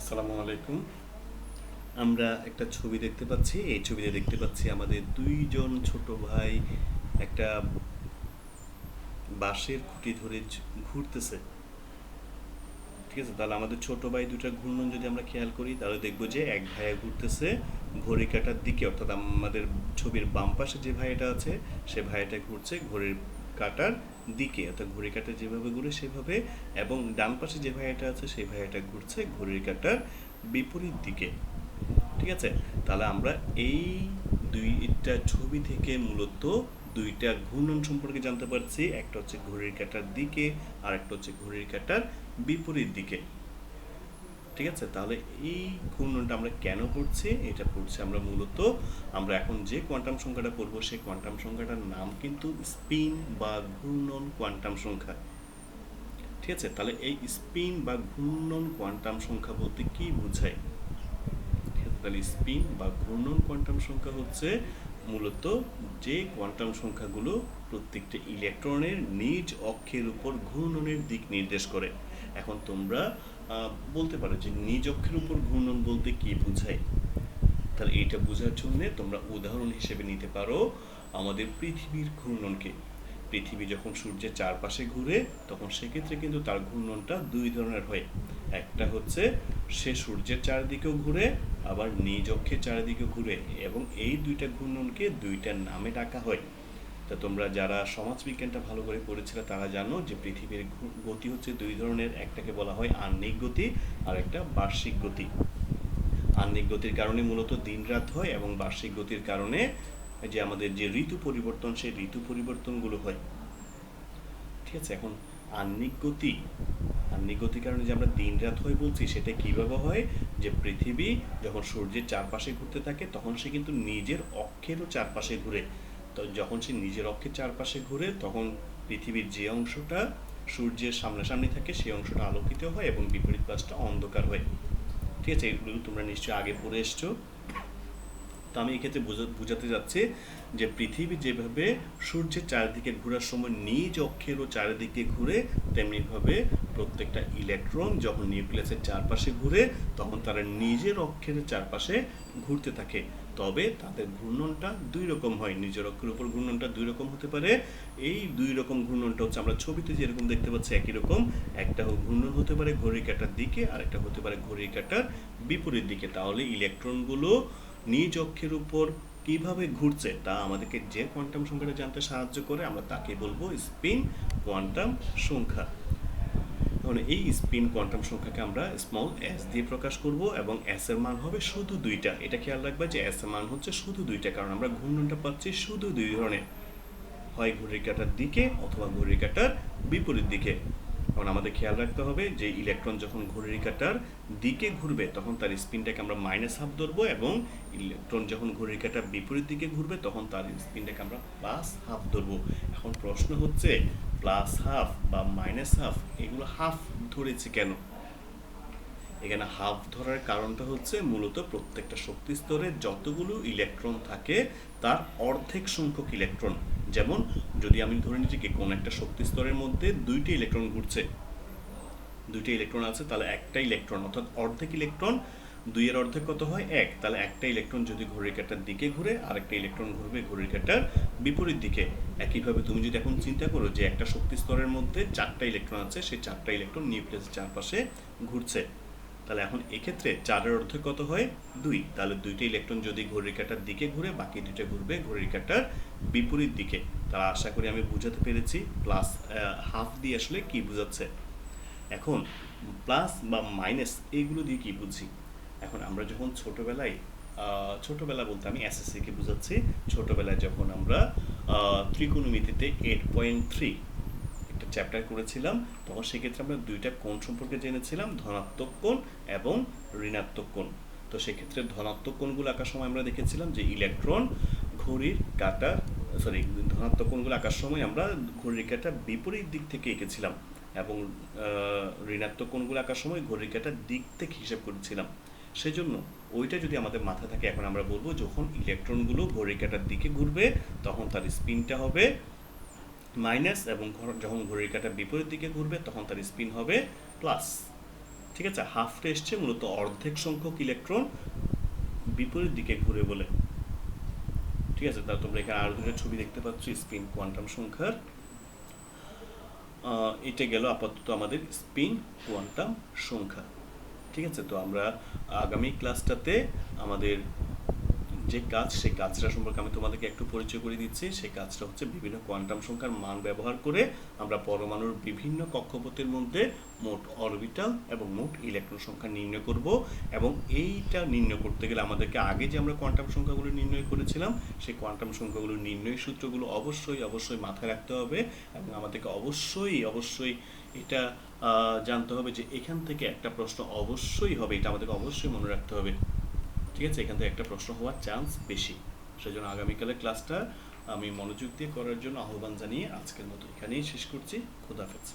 আসসালামু আলাইকুম। আমরা একটা ছবি দেখতে পাচ্ছি। এই ছবিতে দেখতে পাচ্ছি আমাদের দুইজন ছোট ভাই একটা বাঁশের খুঁটি ধরে ঘুরতেছে। ঠিক আছে, তাহলে আমাদের ছোট ভাই দুটার ঘূর্ণন যদি আমরা খেয়াল করি তাহলে দেখবো যে এক ভাইয়া ঘুরতেছে ঘড়ি কাঁটার দিকে, অর্থাৎ আমাদের ছবির বাম পাশে যে ভাইয়াটা আছে সে ভাইয়াটা ঘুরছে ঘড়ির কাঁটার দিকে, অর্থাৎ ঘড়ি কাঁটা যেভাবে ঘুরে সেভাবে, এবং ডান পাশে যে ভাইয়াটা আছে সেই ভাইয়াটা ঘুরছে ঘড়ির কাঁটার বিপরীত দিকে। ঠিক আছে, তাহলে আমরা এই দুইটা ছবি থেকে মূলত দুইটা ঘূর্ণন সম্পর্কে জানতে পারছি। একটা হচ্ছে ঘড়ির কাঁটার দিকে আর একটা হচ্ছে ঘড়ির কাঁটার বিপরীত দিকে। ঠিক আছে, তাহলে এই ঘূর্ণনটা আমরা কেন পড়ছি? এটা পড়ছি আমরা মূলত আমরা এখন যে কোয়ান্টাম সংখ্যাটা পড়বো সেই কোয়ান্টাম সংখ্যাটার নাম কিন্তু স্পিন বা ঘূর্ণন কোয়ান্টাম সংখ্যা। ঠিক আছে, তাহলে এই স্পিন বা ঘূর্ণন কোয়ান্টাম সংখ্যা বলতে কি বোঝায়? তাহলে স্পিন বা ঘূর্ণন কোয়ান্টাম সংখ্যা হচ্ছে মূলত যে কোয়ান্টাম সংখ্যাগুলো প্রত্যেকটা ইলেকট্রনের নিজ অক্ষের উপর ঘূর্ণনের দিক নির্দেশ করে। এখন তোমরা বলতে পারো যে নিজ অক্ষের উপর ঘূর্ণন বলতে কি বোঝায়? তাহলে এইটা বোঝার জন্য তোমরা উদাহরণ হিসেবে নিতে পারো আমাদের পৃথিবীর ঘূর্ণনকে। পৃথিবী যখন সূর্যের চারপাশে ঘুরে তখন সেক্ষেত্রে কিন্তু তার ঘূর্ণনটা দুই ধরনের হয়। একটা হচ্ছে সে সূর্যের চারিদিকেও ঘুরে, আবার নিজ অক্ষের চারিদিকেও ঘুরে, এবং এই দুইটা ঘূর্ণনকে দুইটা নামে ডাকা হয়। তা তোমরা যারা সমাজবিজ্ঞানটা ভালো করে পড়েছিলে তারা জানো যে পৃথিবীর গতি হচ্ছে দুই ধরনের, একটাকে বলা হয় আহ্নিক গতি আর একটা বার্ষিক গতি। আহ্নিক গতির কারণে মূলত দিন রাত হয়, এবং বার্ষিক গতির কারণে যে আমাদের যে ঋতু পরিবর্তন সেই ঋতু পরিবর্তনগুলো হয়। ঠিক আছে, এখন আহ্নিক গতির কারণে যে আমরা দিন রাত হয় বলছি সেটা কিভাবে হয়? যে পৃথিবী যখন সূর্যের চারপাশে ঘুরতে থাকে তখন সে কিন্তু নিজের অক্ষেরও চারপাশে ঘুরে। তো যখন সে নিজের অক্ষের চারপাশে ঘুরে তখন পৃথিবীর যে অংশটা সূর্যের সামনাসামনি থাকে সেই অংশটা আলোকিত হয় এবং বিপরীত পাশটা অন্ধকার হয়। ঠিক আছে, এগুলো তোমরা নিশ্চয়ই আগে পড়ে এসছো। তো আমি এক্ষেত্রে বোঝাতে যাচ্ছি যে পৃথিবী যেভাবে সূর্যের চারিদিকে ঘোরার সময় নিজ অক্ষেরও চারিদিকে ঘুরে, তেমনিভাবে প্রত্যেকটা ইলেকট্রন যখন নিউক্লিয়াসের চারপাশে ঘুরে তখন তারা নিজের অক্ষের চারপাশে ঘুরতে থাকে। তবে তাদের ঘূর্ণনটা দুই রকম হয়, নিজের অক্ষের উপর ঘূর্ণনটা দুই রকম হতে পারে। এই দুই রকম ঘূর্ণনটা হচ্ছে আমরা ছবিতে যেরকম দেখতে পাচ্ছি একই রকম। একটা ঘূর্ণন হতে পারে ঘড়ির কাঁটার দিকে আর একটা হতে পারে ঘড়ির কাঁটার বিপরীত দিকে। তাহলে ইলেকট্রনগুলো নিজ অক্ষের উপর কিভাবে ঘুরছে তা আমাদেরকে যে কোয়ান্টাম সংখ্যাটা জানতে সাহায্য করে আমরা তাকে বলবো স্পিন কোয়ান্টাম সংখ্যা। তাহলে এই স্পিন কোয়ান্টাম সংখ্যাকে আমরা স্মল এস দিয়ে প্রকাশ করব, এবং এস এর মান হবে শুধু দুইটা। এটা খেয়াল রাখবে যে এস এর মান হচ্ছে শুধু দুইটা, কারণ আমরা ঘূর্ণনটা পাচ্ছি শুধু দুই ধরনের, হয় ঘড়ির কাঁটার দিকে অথবা ঘড়ির কাঁটার বিপরীত দিকে। কারণ আমাদের খেয়াল রাখতে হবে যে ইলেকট্রন যখন ঘড়ির কাঁটার দিকে ঘুরবে তখন তার স্পিনটাকে আমরা মাইনাস হাফ ধরবো, এবং ইলেকট্রন যখন ঘড়ির কাঁটার বিপরীত দিকে ঘুরবে তখন তার স্পিনটাকে আমরা প্লাস হাফ ধরবো। এখন প্রশ্ন হচ্ছে প্লাস হাফ বা মাইনাস হাফ এগুলো হাফ ধরেছে কেন? এখানে হাফ ধরার কারণটা হচ্ছে মূলত প্রত্যেকটা শক্তি স্তরে যতগুলো ইলেকট্রন থাকে তার অর্ধেক সংখ্যক ইলেকট্রন। যেমন যদি আমি ধরে নিচ্ছি কি কোন একটা শক্তি স্তরের মধ্যে দুইটি ইলেকট্রন ঘুরছে, দুইটা ইলেকট্রন আছে, তাহলে একটা ইলেকট্রন অর্থাৎ অর্ধেক ইলেকট্রন, দুইয়ের অর্ধেক কত হয়? এক। তাহলে একটা ইলেকট্রন যদি ঘড়ির কাঁটার দিকে ঘুরে আরেকটা ইলেকট্রন ঘুরবে ঘড়ির কাঁটার বিপরীত দিকে। একইভাবে তুমি যদি এখন চিন্তা করো যে একটা শক্তি স্তরের মধ্যে চারটা ইলেকট্রন আছে, সেই চারটা ইলেকট্রন নিউক্লিয়াসের চারপাশে ঘুরছে, তাহলে এখন এক্ষেত্রে চারের অর্ধেক কত হয়? দুই। তাহলে দুইটা ইলেকট্রন যদি ঘড়ির কাঁটার দিকে ঘুরে বাকি দুইটা ঘুরবে ঘড়ির কাঁটার বিপরীত দিকে। তাহলে আশা করি আমি বুঝাতে পেরেছি প্লাস হাফ দিয়ে আসলে কি বোঝাচ্ছে। এখন প্লাস বা মাইনাস এইগুলো দিয়ে কি বুঝি? এখন আমরা যখন ছোটবেলা বলতে আমি এসএসসিকে বুঝাচ্ছি, ছোটবেলায় যখন আমরা ত্রিকোণমিতিতে 8.3 একটা চ্যাপ্টার করেছিলাম তখন সেক্ষেত্রে আমরা দুইটা কোণ সম্পর্কে জেনেছিলাম, ধনাত্মক কোণ এবং ঋণাত্মক কোণ। তো সেক্ষেত্রে ধনাত্মক কোণগুলো আঁকার সময় আমরা দেখেছিলাম যে ইলেকট্রন ঘড়ির কাঁটার ধনাত্মক কোণগুলো আঁকার সময় আমরা ঘড়ির কাঁটার বিপরীত দিক থেকে এঁকেছিলাম, এবং ঋণাত্মক কোণগুলো আঁকার সময় ঘড়ির কাঁটার দিক থেকে হিসাব করেছিলাম। সেজন্য ওইটা যদি আমাদের মাথায় থাকে এখন আমরা বলবো যখন ইলেকট্রনগুলো ঘড়ির কাঁটার দিকে ঘুরবে তখন তার স্পিনটা হবে মাইনাস, এবং যখন ঘড়ির কাঁটার বিপরীত দিকে ঘুরবে তখন তার স্পিন হবে প্লাস। ঠিক আছে, হাফটা এসছে মূলত অর্ধেক সংখ্যক ইলেকট্রন বিপরীত দিকে ঘুরে বলে। ঠিক আছে, তা তোমরা এখানে আরো দুটো ছবি দেখতে পাচ্ছ স্পিন কোয়ান্টাম সংখ্যার। এটা গেল আপাতত আমাদের স্পিন কোয়ান্টাম সংখ্যা। ঠিক আছে, তো আমরা আগামী ক্লাসটাতে আমাদের যে কাজ, সেই কাজটা সম্পর্কে আমি তোমাদেরকে একটু পরিচয় করে দিচ্ছি। সেই কাজটা হচ্ছে বিভিন্ন কোয়ান্টাম সংখ্যার মান ব্যবহার করে আমরা পরমাণুর বিভিন্ন কক্ষপথের মধ্যে মোট অরবিটাল এবং মোট ইলেকট্রন সংখ্যা নির্ণয় করব। এবং এইটা নির্ণয় করতে গেলে আমাদেরকে আগে যে আমরা কোয়ান্টাম সংখ্যাগুলো নির্ণয় করেছিলাম, সেই কোয়ান্টাম সংখ্যাগুলোর নির্ণয় সূত্রগুলো অবশ্যই অবশ্যই মাথায় রাখতে হবে। এবং আমাদেরকে অবশ্যই অবশ্যই এটা জানতে হবে যে এখান থেকে একটা প্রশ্ন অবশ্যই হবে, এটা আমাদেরকে অবশ্যই মনে রাখতে হবে। ঠিক আছে, এখান থেকে একটা প্রশ্ন হওয়ার চান্স বেশি। সেজন্য আগামীকালের ক্লাসটা আমি মনোযোগ দিয়ে করার জন্য আহ্বান জানিয়ে আজকের মতো এখানেই শেষ করছি। খোদা হাফেজ।